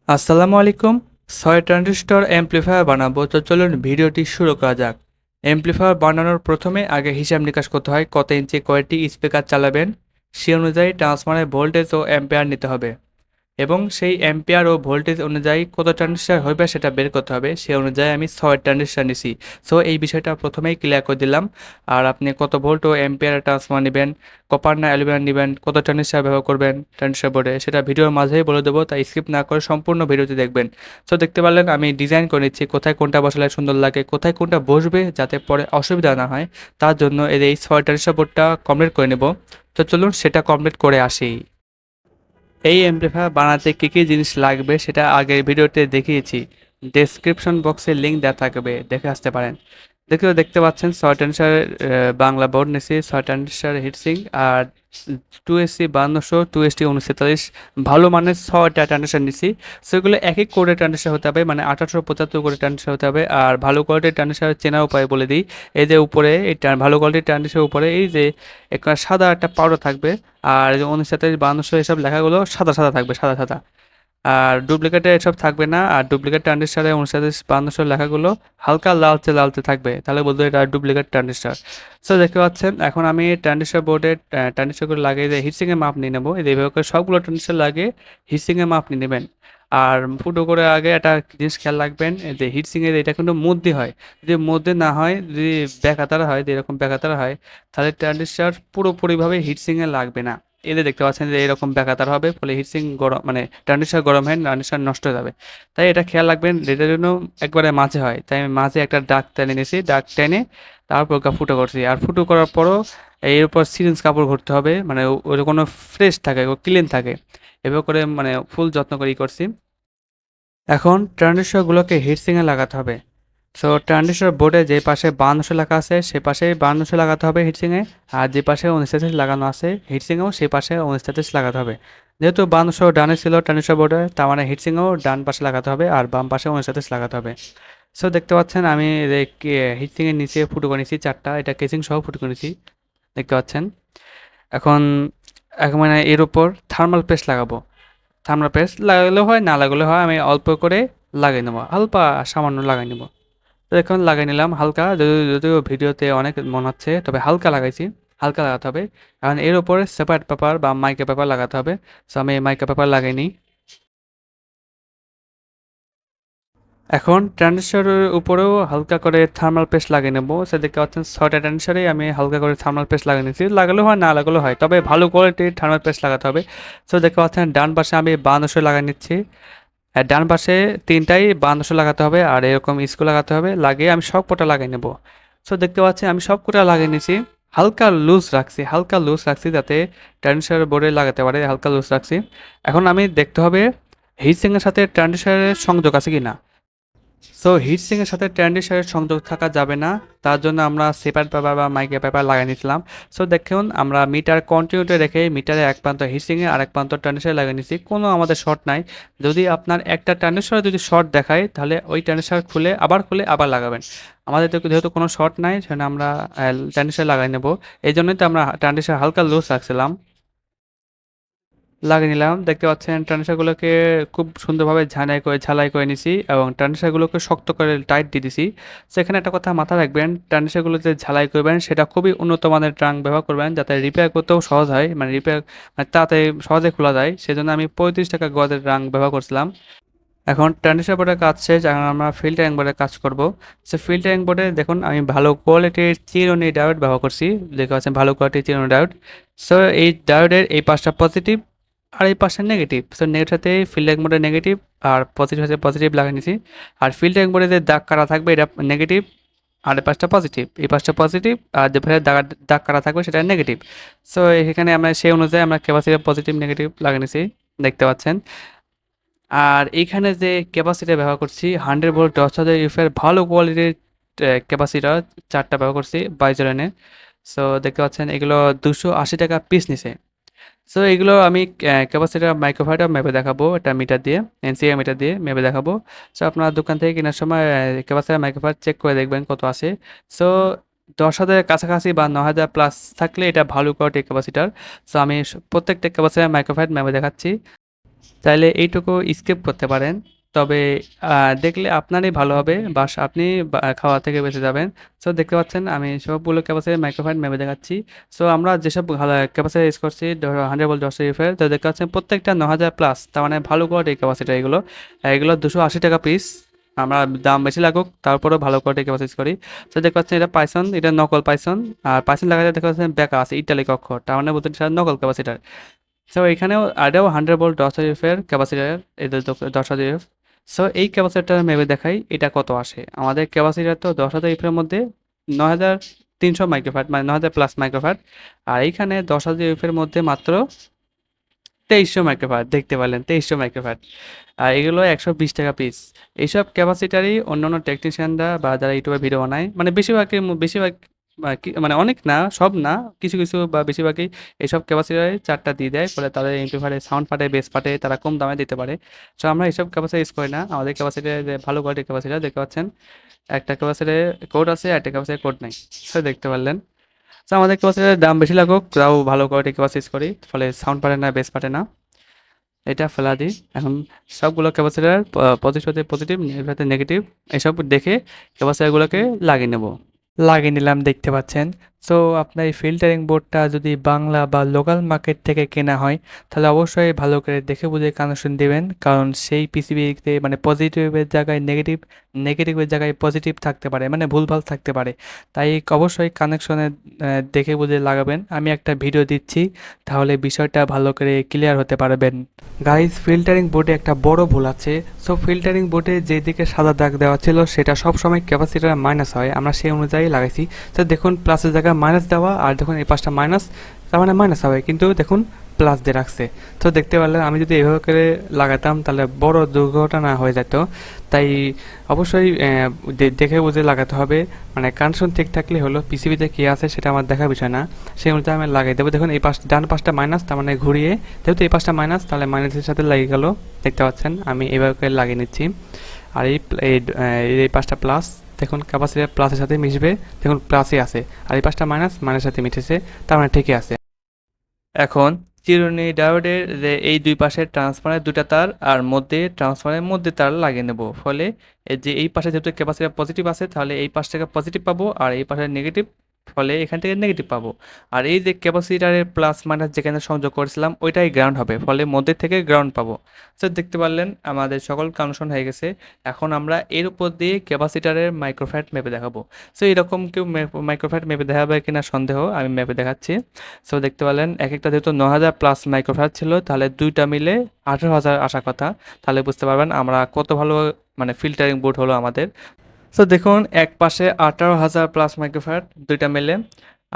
আসসালামু আলাইকুম। 6 transistor amplifier বানাবো, তো চলুন ভিডিওটি শুরু করা যাক। অ্যাম্প্লিফায়ার বানানোর প্রথমে আগে হিসাব নিকাশ করতে হয়, কত ইঞ্চি কয়টি স্পিকার চালাবেন সে অনুযায়ী ট্রান্সফরমারের ভোল্টেজ ও অ্যাম্পিয়ার নিতে হবে এবং সেই অ্যাম্পিয়ার ও ভোল্টেজ অনুযায়ী কত ট্রানজিস্টর হবে সেটা বের করতে হবে। সেই অনুযায়ী আমি 6 ট্রানজিস্টর নিছি। সো এই বিষয়টা প্রথমেই ক্লিয়ার করে দিলাম। আর আপনি কত ভোল্ট ও অ্যাম্পিয়ার ট্রান্সফরমার নেবেন, কপার না অ্যালুমিনিয়াম নেবেন, কত ট্রানজিস্টর ব্যবহার করবেন ট্রানজিস্টর বোর্ডে, সেটা ভিডিওর মাঝেই বলে দেবো, তাই স্কিপ না করে সম্পূর্ণ ভিডিওটি দেখবেন। সো দেখতে পারলেন আমি ডিজাইন করে নিচ্ছি কোথায় কোনটা বসালে সুন্দর লাগে, কোথায় কোনটা বসবে যাতে পরে অসুবিধা না হয়। তার জন্য এই 6 ট্রানজিস্টর বোর্ডটা কমপ্লিট করে নেব। তো চলুন সেটা কমপ্লিট করে আসি। এই অ্যাম্প্লিফায়ার বানাতে কী কী জিনিস লাগবে সেটা আগের ভিডিওতে দেখিয়েছি। ডেসক্রিপশন বক্সে লিঙ্ক দেওয়া থাকবে, দেখে আসতে পারেন। দেখতে পাচ্ছেন শর্ট অ্যান্সার বাংলা বোর্ড নিয়েছি, শর্ট অ্যান্সার হিটসিং আর 2SC 5200 2ST 3943 ভালো মানের 6টা ট্রানজিস্টর নিছি। সেগুলো এক এক কোডের ট্রানজিস্টর হতে হবে, মানে 1875 কোডের ট্রানজিস্টর হতে হবে। আর ভালো কোয়ালিটির ট্রানজিস্টর চেনার উপায় বলে দিই। এই যে উপরে এই ভালো কোয়ালিটির ট্রানজিস্টরের উপরে এই যে একটা সাদা একটা পাউডার থাকবে, আর যে 3943 5200 এসব লেখাগুলো সাদা সাদা থাকবে, সাদা সাদা। আর ডুপ্লিকেটে এসব থাকবে না। আর ডুপ্লিকেট ট্রানজিস্টারে 3952 লেখাগুলো হালকা লালচে লালচে থাকবে, তাহলে বলতে এটা ডুপ্লিকেট ট্রানজিস্টার। সো দেখতে পাচ্ছেন এখন আমি ট্রানজিস্টার বোর্ডে ট্রানজিস্টারগুলো লাগিয়ে যে হিটসিংয়ের মাপ নিয়ে নেবো। এইভাবে করে সবগুলো ট্রানজিস্টার লাগিয়ে হিটসিংয়ের মাপ নিয়ে নেবেন। আর ফুটো করে আগে একটা জিনিস খেয়াল রাখবেন, এই যে হিটসিংয়ের এটা কিন্তু মধ্যে হয়। যদি মধ্যে না হয়, যদি ব্যাকাতারা হয়, যদি এরকম ব্যাকাতারা হয়, তাহলে ট্রানজিস্টার পুরোপুরিভাবে হিটসিংয়ে লাগবে না। এদের দেখতে পাচ্ছেন যে এরকম ব্যাকাতার হবে, ফলে হিটসিং গরম, মানে ট্রানজিস্টার গরম হয়, ট্রানজিস্টার নষ্ট হয়ে যাবে। তাই এটা খেয়াল রাখবেন, এটার জন্য একবারে মাঝে হয়। তাই আমি মাঝে একটা দাগ টেনে নিয়েছি, দাগ টেনে তারপর ফুটো করছি। আর ফুটো করার পরও এর উপর সিরিঞ্জ কাপড় ঘুরতে হবে, মানে ওর কোনো ফ্রেশ থাকে, ক্লিন থাকে। এভাবে করে মানে ফুল যত্ন করে করছি। এখন ট্রানজিস্টরগুলোকে হিটসিংয়ে লাগাতে হবে। সো ট্রানজিস্টর বোর্ডে যে পাশে 5200 লেখা আছে সে পাশে 5200 লাগাতে হবে হিটসিংয়ে, আর যে পাশে 3943 লাগানো আছে হিটসিংয়েও সেই পাশে 3943 লাগাতে হবে। যেহেতু 5200 ডানে ছিল ট্রানজিস্টর বোর্ডে, তার মানে হিটসিংয়েও ডান পাশে লাগাতে হবে আর বাম পাশে 3943 লাগাতে হবে। সো দেখতে পাচ্ছেন আমি হিটসিংয়ের নিচে ফুটো করে নিয়েছি 4টা, এটা কেসিং সহ ফুটো করে নিয়েছি, দেখতে পাচ্ছেন। এখন এখন মানে এর উপর থার্মাল পেস্ট লাগাবো। থার্মাল পেস্ট লাগালেও হয়, না লাগালেও হয়, আমি অল্প করে লাগিয়ে নেবো, হালকা সামান্য লাগাই নেবো। তো এখন লাগাই নিলাম হালকা, যদিও ভিডিওতে অনেক মনে হচ্ছে, তবে হালকা লাগাইছি। হালকা লাগাতে হবে। এখন এর উপরে সেপারেট পেপার বা মাইকা পেপার লাগাতে হবে। সো আমি মাইকা পেপার লাগাই নিই। এখন ট্রানজিস্টরের উপরেও হালকা করে থার্মাল পেস্ট লাগিয়ে নেবো। সে দেখতে পাচ্ছেন 6টা ট্রানজিস্টরে আমি হালকা করে থার্মাল পেস্ট লাগিয়ে নিয়েছি। লাগালেও হয়, না লাগালেও হয়, তবে ভালো কোয়ালিটির থার্মাল পেস্ট লাগাতে হবে। সো দেখতে পাচ্ছেন ডান পাশে আমি 5200 লাগিয়ে নিচ্ছি। আর ডান পাশে তিনটাই 5200 লাগাতে হবে, আর এরকম স্ক্রু লাগাতে হবে। লাগিয়ে আমি সব কটা লাগিয়ে নেব। সো দেখতে পাচ্ছি আমি সব কটা লাগিয়ে নিয়েছি। হালকা লুজ রাখছি যাতে ট্রানজিস্টার বোর্ডে লাগাতে পারে, হালকা লুজ রাখছি। এখন আমি দেখতে হবে হিটসিংয়ের সাথে ট্রানজিস্টারের সংযোগ আছে কি না। সো হিটসিংয়ের সাথে ট্রানজিস্টারের সংযোগ থাকা যাবে না, তার জন্য আমরা সেপারেট পেপার বা মাইকা পেপার লাগিয়ে নিয়েছিলাম। সো দেখুন আমরা মিটার কন্টিনিউতে রেখে মিটারে এক প্রান্ত হিটসিংয়ে আর এক প্রান্ত ট্রানজিস্টারে লাগিয়ে নিয়েছি, কোনো আমাদের শর্ট নাই। যদি আপনার একটা ট্রানজিস্টারে যদি শর্ট দেখায় তাহলে ওই ট্রানজিস্টার খুলে আবার লাগাবেন। আমাদের তো যেহেতু কোনো শর্ট নাই, সেখানে আমরা ট্রানজিস্টার লাগাই নেব। এই জন্যই তো আমরা ট্রানজিস্টার হালকা লুজ রাখছিলাম। লাগিয়ে নিলাম। দেখতে পাচ্ছেন ট্রানজিস্টারগুলোকে খুব সুন্দরভাবে ঝালাই করে নিছি এবং ট্রানজিস্টারগুলোকে শক্ত করে টাইট দিয়ে দিছি। সেখানে একটা কথা মাথায় রাখবেন, ট্রানজিস্টারগুলো যে ঝালাই করবেন সেটা খুবই উন্নত মানের ট্রাঙ্ক ব্যবহার করবেন, যাতে রিপেয়ার করতেও সহজ হয়, মানে রিপেয়ার মানে তাড়াতাড়ি সহজে খোলা যায়। সেজন্য আমি 35 টাকা গজের ট্রাঙ্ক ব্যবহার করছিলাম। এখন ট্রানজিস্টার বোর্ডের কাজ শেষ, এখন আমরা ফিল্টারিং বোর্ডের কাজ করব। সে ফিল্টারিং বোর্ডে দেখুন আমি ভালো কোয়ালিটির চিরুনি ডায়োড ব্যবহার করছি। দেখতে পাচ্ছেন ভালো কোয়ালিটির চিরুনি ডায়োড। সো এই ডায়োডের এই পাশটা পজিটিভ আর এই পাশটা নেগেটিভ। সো নেগেটিভ সাথে ফিল্টারিং বোর্ডে নেগেটিভ আর পজিটিভ সাথে পজিটিভ লাগিয়ে নিয়েছি। আর ফিল্টারিং বোর্ডে যে দাগ কাটা থাকবে এটা নেগেটিভ, আর এই পাশটা পজিটিভ, এই পাশটা পজিটিভ, আর যে দাগ দাগ কাটা থাকবে সেটা নেগেটিভ। সো এখানে আমরা সেই অনুযায়ী আমরা ক্যাপাসিটি পজিটিভ নেগেটিভ লাগিয়ে নিয়েছি, দেখতে পাচ্ছেন। আর এইখানে যে ক্যাপাসিটার ব্যবহার করছি 100 ভোল্ট 10,000 ইউফের ভালো কোয়ালিটির ক্যাপাসিটার 4টা ব্যবহার করছি 22 লাইনের। সো দেখতে পাচ্ছেন এগুলো 280 টাকা পিস নিছে। সো এগুলো আমি ক্যাপাসিটার মাইক্রোফাইটার মেপে দেখাবো, এটা মিটার দিয়ে, এনসিআর মিটার দিয়ে মেপে দেখাবো। সো আপনার দোকান থেকে কেনার সময় ক্যাপাসিটার মাইক্রোফাইট চেক করে দেখবেন কত আছে। সো 10,000 কাছাকাছি বা 9,000 প্লাস থাকলে এটা ভালো কোয়ালিটির ক্যাপাসিটার। সো আমি প্রত্যেকটা ক্যাপাসিটার মাইক্রোফাইট মেপে দেখাচ্ছি। চাইলে এইটুকু স্কিপ করতে পারেন। তবে দেখলে আপনারই ভালো হবে, বাস আপনি খাওয়া থেকে বেঁচে যাবেন। সো দেখতে পাচ্ছেন আমি সবগুলো ক্যাপাসিটি মাইক্রোফাইন মেপে দেখাচ্ছি। সো আমরা যেসব ক্যাপাসিটি ইউজ করছি 100 ভোল্ট 10 এর তো দেখতে পাচ্ছেন প্রত্যেকটা 9000 প্লাস, তার মানে ভালো কোয়ালিটির ক্যাপাসিটি এগুলো। এগুলো 280 টাকা পিস। আমরা দাম বেশি লাগুক তারপরেও ভালো কোয়ালিটির ক্যাপাসিটি করি। তো দেখতে পাচ্ছেন এটা পাইথন, এটা নকল পাইথন। আর পাইথন লাগাতে দেখতে পাচ্ছেন ব্যাকা আছে ইটালিক অক্ষর, তার মানে বলতে নকল ক্যাপাসিটার। সো এখানেও এটাও 100 ভোল্ট 10 এর ক্যাপাসিটার, এদের 10 এর। সো এই ক্যাপাসিটার মেপে দেখাই এটা কত আসে। আমাদের ক্যাপাসিটার তো 10,000 এর মধ্যে 9300 মাইক্রোফ্যাট, মানে 9000 প্লাস মাইক্রোফ্যাট। আর এইখানে 10,000 এর মধ্যে মাত্র 2300 মাইক্রোফ্যাট, দেখতে পেলেন 2300 মাইক্রোফ্যাট। আর এগুলো 120 টাকা পিস। এইসব ক্যাপাসিটারই অন্যান্য টেকনিশিয়ানরা বা যারা ইউটিউবে ভিডিও বানায়, মানে বেশিরভাগ মানে অনেক না, সব না, কিছু কিছু বা বেশিরভাগই এইসব ক্যাপাসিটারে 4টা দিয়ে দেয়, ফলে তাদের এমপ্লিফায়ারে সাউন্ড ফাটে, বেস ফাটে, তারা কম দামে দিতে পারে। সো আমরা এইসব ক্যাপাসিটি ইউজ করি না। আমাদের ক্যাপাসিটার ভালো কোয়ালিটির ক্যাপাসিটার দেখতে পাচ্ছেন, একটা ক্যাপাসিটারে কোড আছে, একটা ক্যাপাসিটারে কোড নাই। সো দেখতে পারলেন। তো আমাদের ক্যাপাসিটারের দাম বেশি লাগুক, তাও ভালো কোয়ালিটির ক্যাপাসিটি ইউজ করি, ফলে সাউন্ড পারে না, বেস ফাটে না। এটা ফেলা দিই। এখন সবগুলো ক্যাপাসিটার প্রতিশোধে পজিটিভ, নেগেটিভ এসব দেখে ক্যাপাসিটারগুলোকে লাগিয়ে নেব। লাগিয়ে নিলাম দেখতে পাচ্ছেন। সো আপনার এই ফিল্টারিং বোর্ডটা যদি বাংলা বা লোকাল মার্কেট থেকে কেনা হয় তাহলে অবশ্যই ভালো করে দেখে বুঝে কানেকশন দিবেন, কারণ সেই পিসিবিতে মানে পজিটিভের জায়গায় নেগেটিভ, নেগেটিভের জায়গায় পজিটিভ থাকতে পারে, মানে ভুলভাল থাকতে পারে। তাই অবশ্যই কানেকশনে দেখে বুঝে লাগাবেন। আমি একটা ভিডিও দিচ্ছি, তাহলে বিষয়টা ভালো করে ক্লিয়ার হতে পারবেন। গাইজ, ফিল্টারিং বোর্ডে একটা বড় ভুল আছে। সো ফিল্টারিং বোর্ডে যেদিকে সাদা দাগ দেওয়া ছিল সেটা সবসময় ক্যাপাসিটার মাইনাস হয়, আমরা সেই অনুযায়ী লাগাইছি। তো দেখুন প্লাসের জায়গায় মাইনাস দেওয়া, আর দেখুন এই পাশটা মাইনাস, তার মানে মাইনাস হবে, কিন্তু দেখুন প্লাস দিয়ে রাখছে। তো দেখতে পারলেন আমি যদি এভাবে করে লাগাতাম তাহলে বড় দুর্ঘটনা হয়ে যেত। তাই অবশ্যই দেখে বুঝে লাগাতে হবে, মানে কানেকশন ঠিক থাকলে হলো। পিসিবিতে কী আছে সেটা আমার দেখার বিষয় না, সেই অনুযায়ী আমি লাগাই দেবো। দেখুন এই পাশ ডান পাশটা মাইনাস, তার মানে ঘুরিয়ে, যেহেতু এই পাশটা মাইনাস তাহলে মাইনাসের সাথে লাগিয়ে গেল। দেখতে পাচ্ছেন আমি এইভাবে করে লাগিয়ে নিচ্ছি। আর এই পাশটা প্লাস, দেখুন ক্যাপাসিটার প্লাসের সাথে মিশবে, দেখুন প্লাসই আছে। আর এই পাশটা মাইনাস, মাইনাসের সাথে মিশেছে, তার মানে ঠিকই আছে। এখন চিরুনি ডায়োডের যে এই দুই পাশে ট্রান্সফরমারের দুটা তার আর মধ্যে ট্রান্সফরমারের মধ্যে তার লাগিয়ে নেব, ফলে এই যে এই পাশে যেহেতু ক্যাপাসিটার পজিটিভ আছে তাহলে এই পাশ থেকে পজিটিভ পাবো, আর এই পাশে নেগেটিভ, ফলে এখান থেকে নেগেটিভ পাবো। আর এই যে ক্যাপাসিটারের প্লাস মাইনাস যেখানে সংযোগ করেছিলাম ওইটাই গ্রাউন্ড হবে, ফলে মধ্যে থেকে গ্রাউন্ড পাবো। তো দেখতে পারলেন আমাদের সকল কানেকশন হয়ে গেছে। এখন আমরা এর উপর দিয়ে ক্যাপাসিটারের মাইক্রোফ্যাট মেপে দেখাবো। সো এরকম কেউ মাইক্রোফ্যাট মেপে দেখাবে কিনা সন্দেহ, আমি মেপে দেখাচ্ছি। সো দেখতে পেলেন এক একটা যেহেতু 9000 প্লাস মাইক্রোফ্যাট ছিল, তাহলে দুইটা মিলে 18,000 আসার কথা। তাহলে বুঝতে পারবেন আমরা কত ভালো মানে ফিল্টারিং বোর্ড হলো আমাদের। সো দেখুন এক পাশে 18,000 প্লাস মাইক্রোফ্যাট দুইটা মিলে,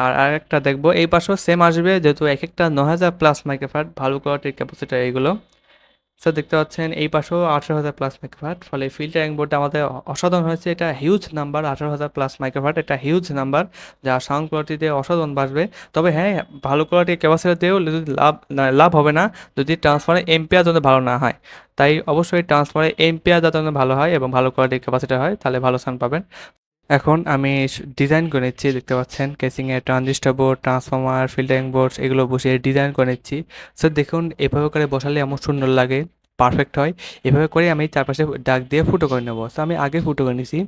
আর আরেকটা দেখবো এই পাশেও সেম আসবে, যেহেতু এক একটা 9000 প্লাস মাইক্রোফ্যাট, ভালো কোয়ালিটির ক্যাপাসিটার এইগুলো। সো দেখতে পাচ্ছেন এই পাশেও 18,000 প্লাস মাইক্রোফ্যাট, ফলে ফিল্টারিং বোর্ডটা আমাদের অসাধারণ হয়েছে। এটা হিউজ নাম্বার, 18,000 প্লাস মাইক্রোফ্যাট, এটা হিউজ নাম্বার, যা সাউন্ড কোয়ালিটিতে অসাধারণ বাসবে। তবে হ্যাঁ, ভালো কোয়ালিটির ক্যাপাসিটার দিয়েও যদি লাভ হবে না যদি ট্রান্সফারের এম্পিয়ার যাতে ভালো না হয়। তাই অবশ্যই ট্রান্সফারের এম্পিয়ার যাতে ভালো হয় এবং ভালো কোয়ালিটির ক্যাপাসিটার হয়, তাহলে ভালো সাউন্ড পাবেন। এখন আমি ডিজাইন করে নিচ্ছি, দেখতে পাচ্ছেন কেসিংয়ে transistor board, transformer, filtering board এগুলো বসিয়ে ডিজাইন করে নিচ্ছি। সো দেখুন এভাবে করে বসালে এমন সুন্দর লাগে, পারফেক্ট হয়। এভাবে করে আমি চারপাশে দাগ দিয়ে ফুটো করে নেবো। সো আমি আগে ফুটো করে নিছি।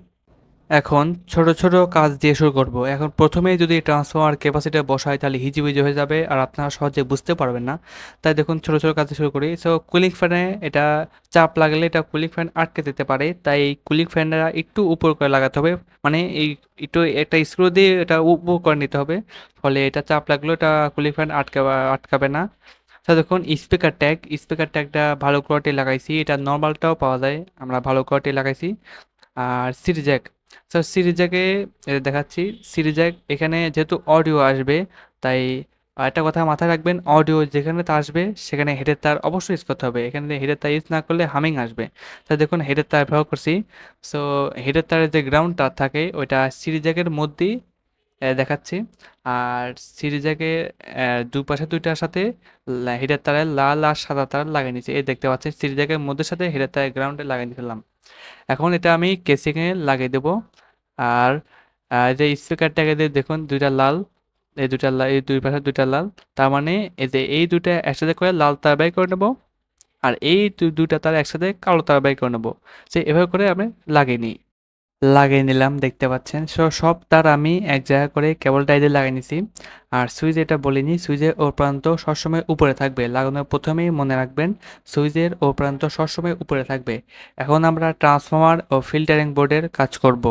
এখন ছোট ছোট কাজ দিয়ে শুরু করব। এখন প্রথমেই যদি ট্রান্সফর্মার ক্যাপাসিটার বসাই তাহলে হিজিবিজি হয়ে যাবে আর আপনারা সহজে বুঝতে পারবেন না। তাই দেখুন ছোট ছোট কাজ দিয়ে শুরু করি। সো কুলিং ফ্যানে এটা চাপ লাগলে এটা কুলিং ফ্যান আটকে দিতে পারে, তাই কুলিং ফ্যানটা একটু উপর করে লাগাতে হবে, মানে এই একটু একটা স্ক্রু দিয়ে এটা উপর করে নিতে হবে, ফলে এটা চাপ লাগলেও এটা কুলিং ফ্যান আটকাবে না। তো দেখুন স্পিকার ট্যাগটা ভালো কোয়ালিটি লাগাইছি, এটা নর্মালটাও পাওয়া যায়, আমরা ভালো কোয়ালিটি লাগাইছি। আর সিডি জ্যাক, স্যার সিডি জ্যাকে দেখাচ্ছি। সিডি জ্যাক এখানে যেহেতু অডিও আসবে, তাই একটা কথা মাথায় রাখবেন, অডিও যেখানে তা আসবে সেখানে হেডের তার অবশ্যই ইউজ করতে হবে। এখানে হেডের তার ইউজ না করলে হামিং আসবে। তাই দেখুন হেডের তার ব্যবহার করছি। সো হেডের তারের যে গ্রাউন্ড তার থাকে ওইটা সিডি জ্যাকের মধ্যেই দেখাচ্ছি। আর সিডি জ্যাকের দুপাশে দুইটার সাথে হেডের তারে লাল আর সাদা তার লাগিয়ে নিয়েছি, এই দেখতে পাচ্ছেন সিডি জ্যাকের মধ্যে সাথে হেডের তারের গ্রাউন্ডে লাগিয়ে নিলাম। এখন এটা আমি কেসিংয়ে লাগিয়ে দেবো। আর যে স্পিকারটাকে দিয়ে দেখুন দুইটা লাল, এই দুই পাশে দুইটা লাল, তার মানে এই যে এই দুইটা একসাথে করে লাল তার বাই করে নেবো। আর এই দুইটা তার একসাথে কালো তার বাই করে নেবো। যে এভাবে করে আমি লাগিয়ে নিই। লাগিয়ে নিলাম, দেখতে পাচ্ছেন। সব তার আমি এক জায়গা করে কেবল টাই দিয়ে লাগিয়ে নিছি। আর সুইচ এটা বলিনি, সুইচের ও প্রান্ত সবসময় উপরে থাকবে। লাগানোর প্রথমেই মনে রাখবেন সুইচের ও প্রান্ত সবসময় উপরে থাকবে। এখন আমরা ট্রান্সফরমার ও ফিল্টারিং বোর্ডের কাজ করব।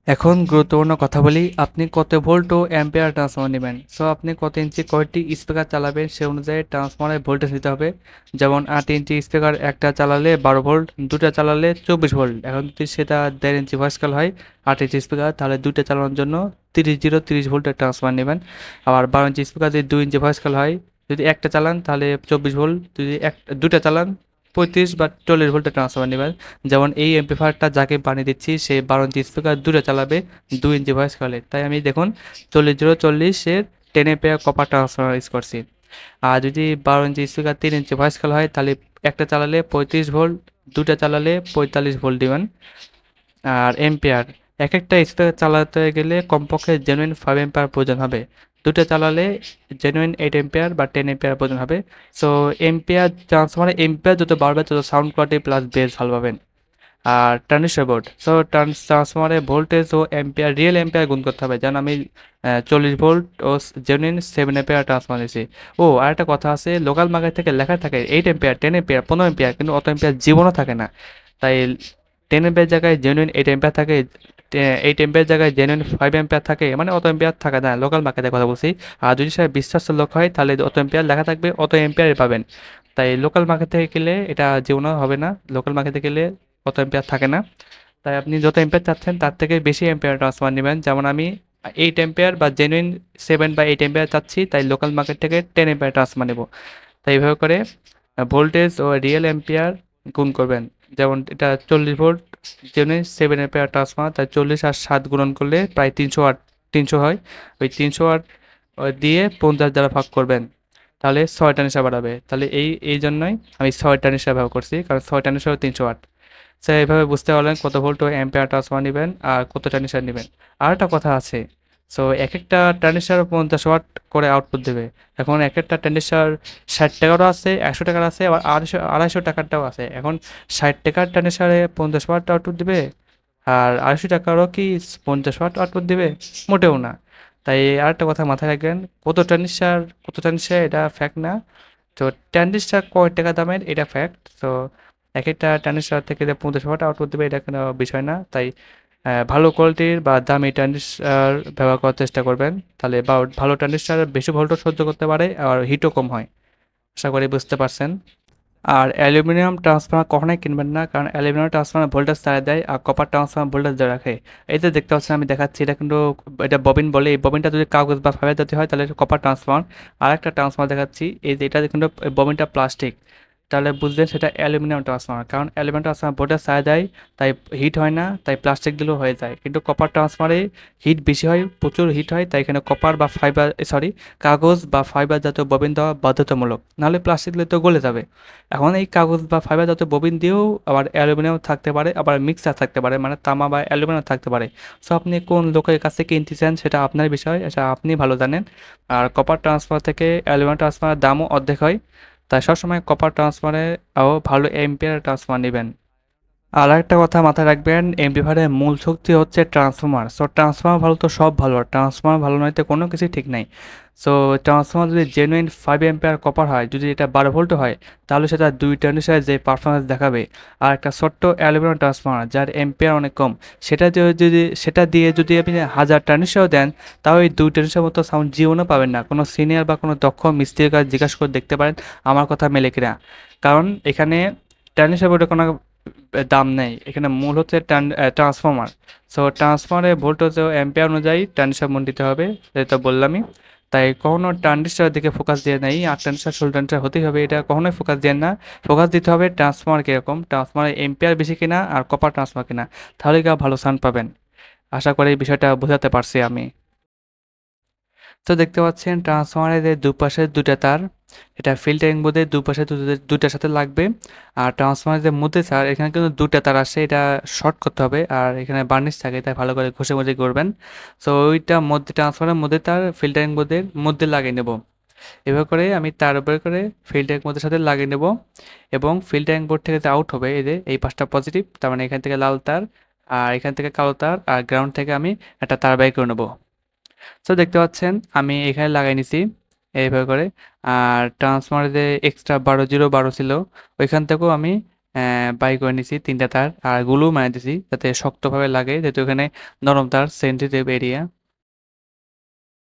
এখন গুরুত্বপূর্ণ কথা বলি, আপনি কত ভোল্ট ও অ্যাম্পিয়ার ট্রান্সফরমার নেবেন। আপনি কত ইঞ্চি কয়টি স্পিকার চালাবেন সে অনুযায়ী ট্রান্সফরমারের ভোল্টেজ নিতে হবে। যেমন 8 ইঞ্চি স্পিকার একটা চালালে 12 ভোল্ট, দুটা চালালে 24 ভোল্ট। এখন যদি সেটা 1.5 ইঞ্চি ভয়েসকাল হয় 8 ইঞ্চি স্পিকার, তাহলে দুইটা চালানোর জন্য 30 ভোল্টের ট্রান্সফরমার নেবেন। আবার 12 ইঞ্চি স্পিকার যদি 2 ইঞ্চি ভয়েসকাল হয়, যদি একটা চালান তাহলে 24 ভোল্ট, যদি দুটা চালান 35 বা 40 ভোল্টের ট্রান্সফরমার নেবেন। যেমন এই এমপ্লিফায়ারটা যাকে বানিয়ে দিচ্ছি সে 12 ইঞ্চি স্পিকার দুটো চালাবে 2 ইঞ্চি ভয়েস কলে, তাই আমি দেখুন 40 0 40 এর 10 অ্যাম্পিয়ার কপার ট্রান্সফরমার ইউজ করছি। আর যদি 12 inch speaker 3 inch voice call হয় তাহলে একটা চালালে 35 ভোল্ট, দুটা চালালে 45 ভোল্ট দিবেন। আর এম্পিয়ার, এক একটা স্পিকার চালাতে গেলে কমপক্ষে জেনুইন 5 অ্যাম্পিয়ার প্রয়োজন হবে। দুটো চালালে জেনুইন 8 অ্যাম্পিয়ার বা 10 অ্যাম্পিয়ার প্রয়োজন হবে। এম্পিয়ার ট্রান্সফারে এম্পিয়ার যত বাড়বে তত সাউন্ড কোয়ালিটি প্লাস বেস ভালো পাবেন। আর ট্রানজিস্টর বোর্ড, ট্রান্সফরমারে ভোল্টেজ ও অ্যাম্পিয়ার রিয়েল অ্যাম্পিয়ার গুণ করতে হবে। যেন আমি 40 ভোল্ট ও জেনুইন 7 অ্যাম্পিয়ার ট্রান্সফরমার দিয়েছি। আর একটা কথা আছে, লোকাল মার্কেট থেকে লেখা থাকে 8 অ্যাম্পিয়ার, 10 অ্যাম্পিয়ার, 15 অ্যাম্পিয়ার, কিন্তু অত অ্যাম্পিয়ার জীবনও থাকে না। তাই 10 অ্যাম্পিয়ার জায়গায় জেনুইন 8 অ্যাম্পিয়ার থাকে, 8 অ্যাম্পিয়ার জায়গায় জেনুইন 5 অ্যাম্পিয়ার থাকে, মানে অত অ্যাম্পিয়ার থাকে না, লোকাল মার্কেটের কথা বলছি। আর যদি সেটা বিশ্বাসের লোক হয় তাহলে অত অ্যাম্পিয়ার লেখা থাকবে, অত অ্যাম্পিয়ার পাবেন। তাই লোকাল মার্কেট থেকে গেলে এটা জীবনও হবে না, লোকাল মার্কেটে গেলে অত অ্যাম্পিয়ার থাকে না। তাই আপনি যত অ্যাম্পিয়ার চাচ্ছেন তার থেকে বেশি অ্যাম্পিয়ার ট্রান্সফার নেবেন। যেমন আমি 8 অ্যাম্পিয়ার বা জেনুইন 7 বা 8 অ্যাম্পিয়ার চাচ্ছি, তাই লোকাল মার্কেট থেকে 10 অ্যাম্পিয়ার ট্রান্সফার নেব। তাই এইভাবে করে ভোল্টেজ ও রিয়েল অ্যাম্পিয়ার গুণ করবেন। যেমন এটা 40 ভোল্ট জেনুইন 7 অ্যাম্পিয়ার ট্রান্সফার, তাই 40 আর 7 গুণন করলে প্রায় 300 ওয়াট, 300 হয়। ওই 300 ওয়াট দিয়ে 50 দ্বারা ভাগ করবেন, তাহলে 6 ট্রানজিস্টর বাড়াবে। তাহলে এই জন্যই আমি 6 ট্রানজিস্টর ব্যবহার করছি, কারণ 6 ট্রানজিস্টর 300 ওয়াট। এইভাবে বুঝতে পারলেন কত ভোল্ট ও অ্যাম্পিয়ার ট্রান্সফার নেবেন আর কত ট্রানজিস্টর নেবেন। আর একটা কথা আছে, এক একটা ট্রানজিস্টর 50 ওয়াট করে আউটপুট দেবে। এখন এক একটা ট্রানজিস্টর 60 টাকারও আছে, 100 টাকার আছে, আবার 250 টাকারটাও আছে। এখন 60 টাকার ট্রানজিস্টরে 50 ওয়াট আউটপুট দেবে, আর 250 টাকারও কি 50 ওয়াট আউটপুট দেবে? মোটেও না। তাই আরেকটা কথা মাথায় রাখবেন, কত ট্রানজিস্টর এটা ফ্যাক্ট না। ট্রানজিস্টর কয় টাকা দামের এটা ফ্যাক্ট। এক একটা ট্রানজিস্টর থেকে যে 50 ওয়াট আউটপুট দেবে এটা কোনো বিষয় না। তাই ভালো কোয়ালিটির বা দামি ট্রানজিস্টর ব্যবহার করার চেষ্টা করবেন, তাহলে ভালো ট্রানজিস্টর বেশি ভোল্টও সহ্য করতে পারে আর হিটও কম হয়। আশা করি বুঝতে পারছেন। আর অ্যালুমিনিয়াম ট্রান্সফর্মার কখনোই কিনবেন না, কারণ অ্যালুমিনিয়াম ট্রান্সফর্মার ভোল্টেজ ছাড়া দেয় আর কপার ট্রান্সফর্মার ভোল্টেজ ধরে রাখে। এই যে দেখতে পাচ্ছেন আমি দেখাচ্ছি, এটা কিন্তু এটা ববিন বলে। এই ববিনটা যদি কাগজ বা ফাইবার জাতীয় হয় তাহলে কপার ট্রান্সফর্মার। আর একটা ট্রান্সফর্মার দেখাচ্ছি, এই যে এটা কিন্তু ববিনটা প্লাস্টিক, তাহলে বুঝবেন সেটা অ্যালুমিনিয়াম ট্রান্সফর্মার। কারণ অ্যালুমিনিয়াম ট্রান্সফর্মার ভোল্টেজ ছাড়া দেয়, তাই হিট হয় না, তাই প্লাস্টিক দিলেও হয়ে যায়। কিন্তু কপার ট্রান্সফর্মারে হিট বেশি হয়, প্রচুর হিট হয়, তাই এখানে কপার বা ফাইবার কাগজ বা ফাইবার জাতীয় ববিন দেওয়া বাধ্যতামূলক, নাহলে প্লাস্টিক দিলে তো গলে যাবে। এখন এই কাগজ বা ফাইবার জাতীয় ববিন দিয়েও আবার অ্যালুমিনিয়াম থাকতে পারে, আবার মিক্সার থাকতে পারে, মানে তামা বা অ্যালুমিনিয়াম থাকতে পারে। আপনি কোন লোকের কাছ থেকে কিনতে চান সেটা আপনার বিষয়, এটা আপনি ভালো জানেন। আর কপার ট্রান্সফার থেকে অ্যালুমিনিয়াম ট্রান্সফারের দামও অর্ধেক হয়। তাই সবসময় কপার ট্রান্সফারে ভালো এম্পিয়ার ট্রান্সফার নেবেন। আর একটা কথা মাথায় রাখবেন, এমপ্লিফায়ারের মূল শক্তি হচ্ছে ট্রান্সফর্মার। ট্রান্সফর্মার ভালো তো সব ভালো, ট্রান্সফর্মার ভালো নয়তো কোনো কিছুই ঠিক নাই। ট্রান্সফর্মার যদি জেনুইন 5 অ্যাম্পিয়ার কপার হয়, যদি এটা 12 ভোল্ট হয়, তাহলে সেটা 2 ট্রানজিস্টরে যে পারফরমেন্স দেখাবে। আর একটা ছোট্ট অ্যালুমিনিয়াম ট্রান্সফর্মার যার এম্পিয়ার অনেক কম, সেটা দিয়ে যদি আপনি 1000 ট্রানজিস্টরও দেন, তাও এই 2 ট্রানজিস্টর মতো সাউন্ড জীবনও পাবেন না। কোনো সিনিয়র বা কোনো দক্ষ মিস্ত্রির কাছে জিজ্ঞাসা করে দেখতে পারেন আমার কথা মেলে কিনা। কারণ এখানে ট্রানজিস্টর বোর্ডে কোনো দাম নেই, এখানে মূল হচ্ছে ট্রান্সফর্মার। ট্রান্সফর্মারের ভোল্টেজ ও অ্যাম্পিয়ার অনুযায়ী ট্রানজিস্টর মূল্য দিতে হবে, যেটা বললামই। তাই কখনো ট্রানজিস্টরের দিকে ফোকাস দিয়ে নেই 8 ট্রানজিস্টর 16 ট্রানজিস্টর হতেই হবে, এটা কখনোই ফোকাস দেন না। ফোকাস দিতে হবে ট্রান্সফর্মার কীরকম, ট্রান্সফর্মারের এম্পিয়ার বেশি কিনা আর কপার ট্রান্সফর্মার কিনা, তাহলে কি ভালো সাউন্ড পাবেন। আশা করি এই বিষয়টা বোঝাতে পারছি আমি। দেখতে পাচ্ছেন ট্রান্সফরমারের যে দুপাশে দুটা তার, এটা ফিল্টারিং বোর্ডের দুপাশে দুটার সাথে লাগবে। আর ট্রান্সফরমারের যে মধ্যে তার, এখানে কিন্তু দুটা তার আসে, এটা শর্ট করতে হবে। আর এখানে বার্নিশ থাকে, তাই ভালো করে ঘষে ঘষে করবেন। ওইটা মধ্যে ট্রান্সফরমারের মধ্যে তার ফিল্টারিং বোর্ডের মধ্যে লাগিয়ে নেব। এভাবে করে আমি তার উপরে করে ফিল্ড ট্যাঙ্ক বোর্ডের সাথে লাগিয়ে নেব এবং ফিল্ড ট্যাঙ্ক বোর্ড থেকে যে আউট হবে এই যে এই পাঁচটা পজিটিভ, তার মানে এখান থেকে লাল তার আর এখান থেকে কালো তার আর গ্রাউন্ড থেকে আমি একটা তার বাই করে নেবো। সো দেখতে পাচ্ছেন আমি এখানে লাগাই নিছি এইভাবে করে। আর ট্রান্সফরমারে যে এক্সট্রা 12 ছিল ওইখান থেকেও আমি বাই করে নিছি 3টা তার আর গুলো মারা দিছি যাতে শক্তভাবে লাগে, যেহেতু এখানে নরম তার সেন্সিটিভ এরিয়া।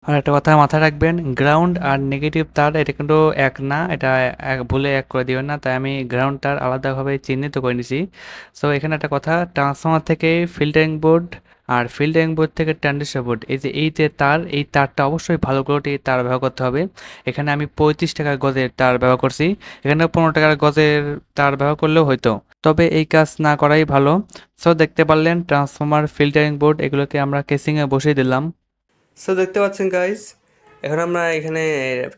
আর একটা কথা মাথায় রাখবেন, গ্রাউন্ড আর নেগেটিভ তার এটা কিন্তু এক না, এটা এক ভুলে এক করে দিবেন না, তাই আমি গ্রাউন্ড তার আলাদাভাবে চিহ্নিত করে নিছি। সো এখানে একটা কথা, ট্রান্সফরমার থেকে ফিল্টারিং বোর্ড আর ফিল্টারিং বোর্ড থেকে ট্রানজিস্টর বোর্ড, এই যে এই যে তার, এই তারটা অবশ্যই ভালো কোয়ালিটির তার ব্যবহার করতে হবে। এখানে আমি 35 টাকার গজের তার ব্যবহার করছি, এখানে 15 টাকার গজের তার ব্যবহার করলেও হয়তো, তবে এই কাজ না করাই ভালো। সো দেখতে পারলেন ট্রান্সফরমার, ফিল্টারিং বোর্ড এগুলোকে আমরা কেসিংয়ে বসিয়ে দিলাম। সো দেখতে পাচ্ছেন গাইস, এখন আমরা এখানে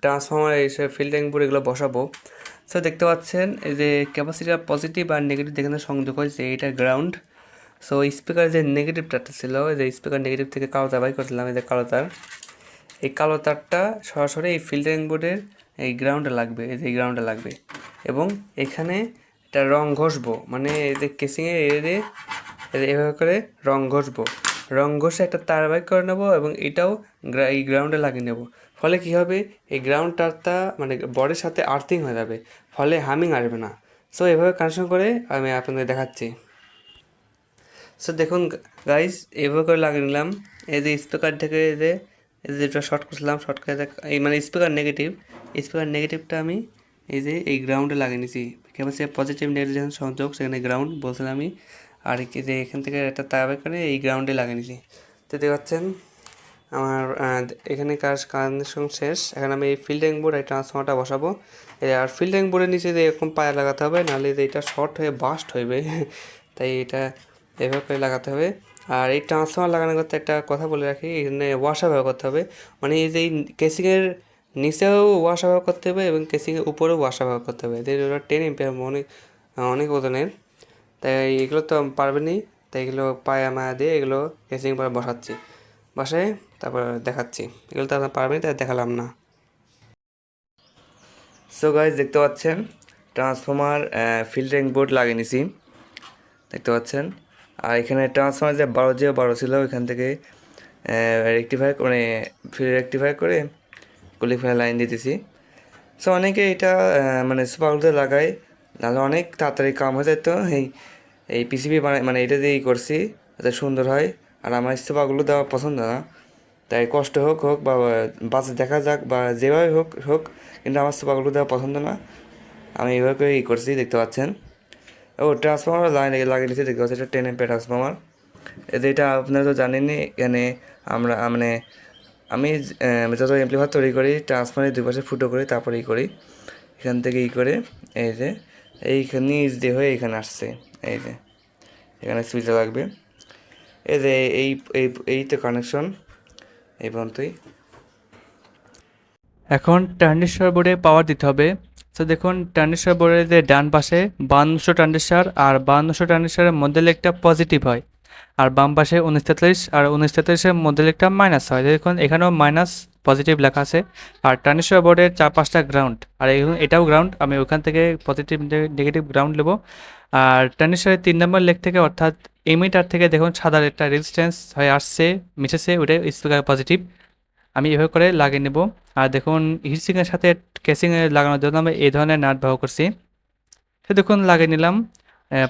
ট্রান্সফরমার এসে ফিল্টারিং বোর্ড এগুলো বসাবো। সো দেখতে পাচ্ছেন এই যে ক্যাপাসিটার পজিটিভ আর নেগেটিভ যেখানে সংযোগ হয়েছে এটা গ্রাউন্ড। সো স্পিকার যে নেগেটিভ তারটা ছিল, এই যে স্পিকার নেগেটিভ থেকে কালো তার বাই করছিলাম, এই যে কালো তার, এই কালো তারটা সরাসরি এই ফিল্টারিং বোর্ডের এই গ্রাউন্ডে লাগবে, এই যে এই গ্রাউন্ডে লাগবে এবং এখানে একটা রং ঘষবো, মানে এই যে কেসিংয়ে এভাবে করে রং ঘষবো, রং ঘষে একটা তার বাইক করে নেবো এবং এটাও এই গ্রাউন্ডে লাগিয়ে নেব। ফলে কি হবে, এই গ্রাউন্ড তারটা মানে বডির সাথে আর্থিং হয়ে যাবে, ফলে হামিং আসবে না। সো এভাবে কানেকশন করে আমি আপনাদের দেখাচ্ছি। সো দেখুন গাইস, এভাবে করে লাগিয়ে নিলাম। এই যে স্পিকার থেকে এই যে যেটা শর্ট করছিলাম, শর্ট করে এই মানে স্পিকার নেগেটিভটা আমি এই যে এই গ্রাউন্ডে লাগিয়ে নিয়েছি। ক্যাপাসিটি পজিটিভ নেগেটিভ যখন সংযোগ সেখানে গ্রাউন্ড বলছিলাম আমি, আর কি যে এখান থেকে একটা তার বের করে এই গ্রাউন্ডে লাগিয়ে নিয়েছি। তো দেখতে পাচ্ছেন আমার এখানে কানেকশন শেষ। এখন আমি এই ফিল্টারিং বোর্ড এই ট্রান্সফর্মারটা বসাবো। আর ফিল্টারিং বোর্ডের নিচে যে এরকম পায়া লাগাতে হবে, নাহলে এটা শর্ট হয়ে বাস্ট হইবে তাই এটা এভাবে করে লাগাতে হবে। আর এই ট্রান্সফর্মার লাগানোর করতে একটা কথা বলে রাখি, এখানে ওয়াশার ব্যবহার করতে হবে, মানে এই যে কেসিংয়ের নিচেও ওয়াশার ব্যবহার করতে হবে এবং কেসিংয়ের উপরেও ওয়াশার ব্যবহার করতে হবে। এদের ওরা 10 এম্পিয়ার অনেক ওজনের, তাই এগুলো তো পারবেনই, তাই এগুলো পায়া মায়া দিয়ে এগুলো কেসিং পরে বসাচ্ছি, বসায় তারপর দেখাচ্ছি। এগুলো তো আপনার পারবেন, তাই দেখালাম না। সো গাইজ দেখতে পাচ্ছেন ট্রান্সফর্মার ফিল্টারিং বোর্ড লাগিয়ে নিছি, দেখতে পাচ্ছেন। আর এখানে ট্রান্সফর্মার যে 12 ছিল ওইখান থেকে রেকটিফাই করে কোয়ালিফায়ার লাইন দিতেছি। সো অনেকে এটা মানে সুপারগুলোতে লাগায়, নাহলে অনেক তাড়াতাড়ি কাম হয়ে যায়। তো এই পিসিবি মানে এটা দিয়েই করছি যাতে সুন্দর হয়। আর আমার সুপারগুলো দেওয়া পছন্দ না, তাই কষ্ট হোক বা বাসে দেখা যাক বা যেভাবে হোক, কিন্তু আমার সুপারগুলো দেওয়া পছন্দ না, আমি এইভাবে করে করছি, দেখতে পাচ্ছেন। ও ট্রান্সফর্মার লাগিয়ে দিয়েছি, দেখতে পাচ্ছি এটা 10 এম্পিয়ার ট্রান্সফর্মার। এটা আপনারা তো জানেনই, এখানে আমরা মানে আমি যত এমপ্লিফায়ার তৈরি করি ট্রান্সফর্মারের দুই পাশে ফুটো করি, তারপরে করি এখান থেকে করে এই যে এইখানে নিচ দিয়ে হয়ে এখানে আসছে, এই যে এখানে সুইচে লাগবে, এই যে এই তো কানেকশন এই পর্যন্তই। এখন ট্রানজিস্টর বোর্ডে পাওয়ার দিতে হবে। তো দেখুন ট্রানজিস্টর বোর্ডের যে ডান পাশে 5200 ট্রানজিস্টর আর 5200 ট্রানজিস্টরের মধ্যে একটা পজিটিভ হয়, আর বাম পাশে 1943 আর 1943-এর মধ্যে একটা মাইনাস হয়। দেখুন এখানেও মাইনাস পজিটিভ লেখা আছে। আর ট্রানজিস্টর বোর্ডের 4-5টা গ্রাউন্ড, আর এটাও গ্রাউন্ড, আমি ওখান থেকে পজিটিভ নেগেটিভ গ্রাউন্ড নেব। আর ট্রানজিস্টরের 3 নম্বর লেগ থেকে অর্থাৎ এমিটার থেকে দেখুন সাদা একটা রেজিস্ট্যান্স হয়ে আসছে মিশেছে, ওইটাই স্পিকার পজিটিভ, আমি এভাবে করে লাগিয়ে নেব। আর দেখুন হিটসিংয়ের সাথে কেসিংয়ে লাগানোর জন্য আমি এই ধরনের নাট ব্যবহার করছি। তো দেখুন লাগিয়ে নিলাম,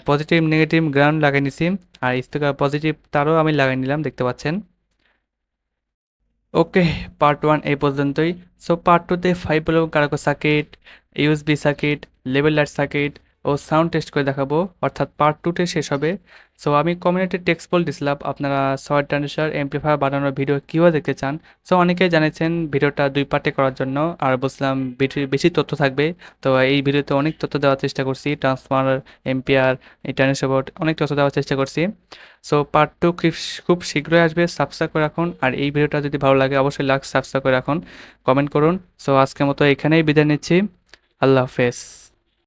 পজিটিভ নেগেটিভ গ্রাউন্ড লাগিয়ে নিছি, আর স্পিকার পজিটিভ তারও আমি লাগিয়ে নিলাম, দেখতে পাচ্ছেন। ওকে, পার্ট 1 এই পর্যন্তই। সো পার্ট 2-তে 5 ভোল্ট কারক circuit, USB circuit, level light circuit ও সাউন্ড টেস্ট করে দেখাবো, অর্থাৎ পার্ট 2-তে শেষ হবে। সো আমি কমিউনিটি টেক্সট পোল দিছিলাম আপনারা শর্ট ট্রানজিস্টর এমপ্লিফায়ার বানানোর ভিডিও কীভাবে দেখতে চান। সো অনেকেই জানিয়েছেন ভিডিওটা 2 পার্টে করার জন্য, আর বলছিলাম বেশি তথ্য থাকবে। তো এই ভিডিওতে অনেক তথ্য দেওয়ার চেষ্টা করছি, ট্রান্সফরমার, এম্পিয়ার, ট্রানজিস্টর বোর্ড, অনেক তথ্য দেওয়ার চেষ্টা করছি। সো পার্ট 2 খুব শীঘ্রই আসবে, সাবস্ক্রাইব করে রাখুন। আর এই ভিডিওটা যদি ভালো লাগে অবশ্যই লাইক সাবস্ক্রাইব করে রাখুন, কমেন্ট করুন। সো আজকের মতো এখানেই বিদায় নিচ্ছি, আল্লাহ হাফেজ।